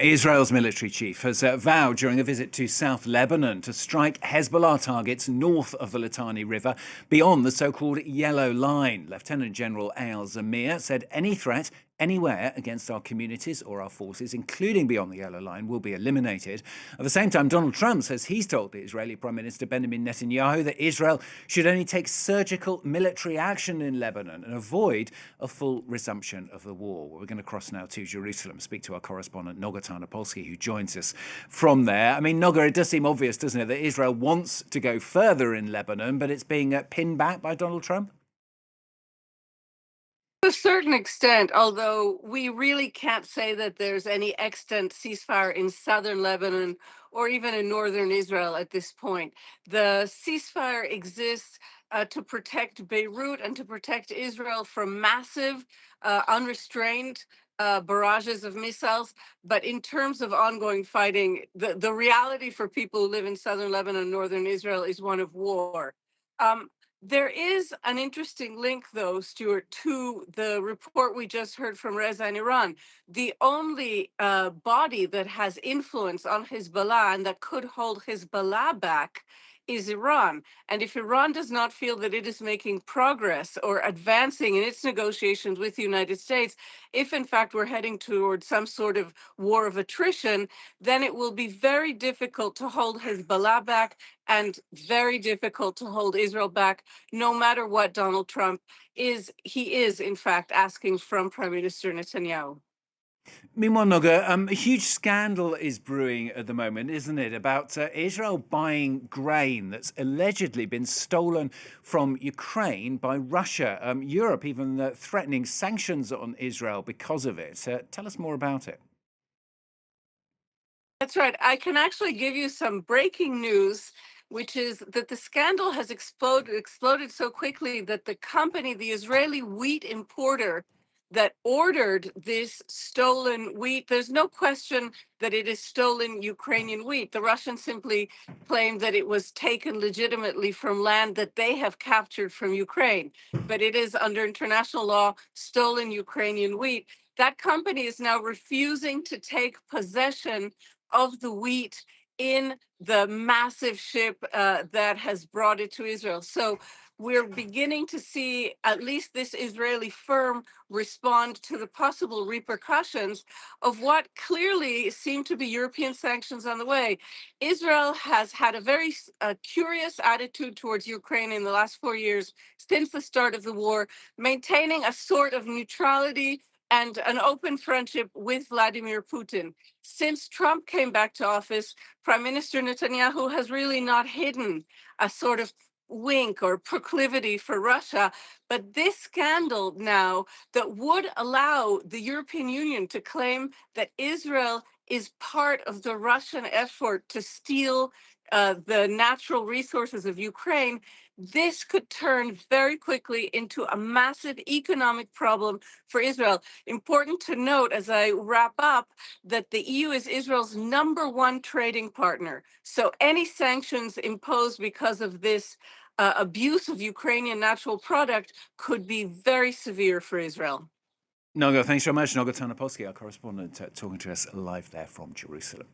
Israel's military chief has vowed during a visit to South Lebanon to strike Hezbollah targets north of the Litani River beyond the so-called Yellow Line. Lieutenant General Eyal Zamir said any threat anywhere against our communities or our forces, including beyond the Yellow Line, will be eliminated. At the same time, Donald Trump says he's told the Israeli Prime Minister Benjamin Netanyahu that Israel should only take surgical military action in Lebanon and avoid a full resumption of the war. We're going to cross now to Jerusalem, speak to our correspondent Noga Tarnopolsky, who joins us from there. I mean, Noga, it does seem obvious, doesn't it, that Israel wants to go further in Lebanon, but it's being pinned back by Donald Trump? To a certain extent, although we really can't say that there's any extant ceasefire in southern Lebanon or even in northern Israel at this point. The ceasefire exists to protect Beirut and to protect Israel from massive, unrestrained barrages of missiles. But in terms of ongoing fighting, the reality for people who live in southern Lebanon and northern Israel is one of war. There is an interesting link, though, Stuart, to the report we just heard from Reza in Iran. The only body that has influence on Hezbollah and that could hold Hezbollah back is Iran. And if Iran does not feel that it is making progress or advancing in its negotiations with the United States, if in fact we're heading towards some sort of war of attrition, then it will be very difficult to hold Hezbollah back and very difficult to hold Israel back, no matter what Donald Trump is. He is, in fact, asking from Prime Minister Netanyahu. Meanwhile, Noga, a huge scandal is brewing at the moment, isn't it, about Israel buying grain that's allegedly been stolen from Ukraine by Russia. Europe even threatening sanctions on Israel because of it. Tell us more about it. That's right. I can actually give you some breaking news, which is that the scandal has exploded so quickly that the company, the Israeli wheat importer that ordered this stolen wheat, there's no question that it is stolen Ukrainian wheat. The Russians simply claim that it was taken legitimately from land that they have captured from Ukraine. But it is, under international law, stolen Ukrainian wheat. That company is now refusing to take possession of the wheat in the massive ship that has brought it to Israel. So we're beginning to see at least this Israeli firm respond to the possible repercussions of what clearly seem to be European sanctions on the way. Israel has had a very curious attitude towards Ukraine in the last 4 years since the start of the war, maintaining a sort of neutrality and an open friendship with Vladimir Putin. Since Trump came back to office, Prime Minister Netanyahu has really not hidden a sort of wink or proclivity for Russia. But this scandal now that would allow the European Union to claim that Israel is part of the Russian effort to steal the natural resources of Ukraine, this could turn very quickly into a massive economic problem for Israel. Important to note, as I wrap up, that the EU is Israel's #1 trading partner. So any sanctions imposed because of this abuse of Ukrainian natural product could be very severe for Israel. Noga, thanks so much. Noga Tarnopolsky, our correspondent, talking to us live there from Jerusalem.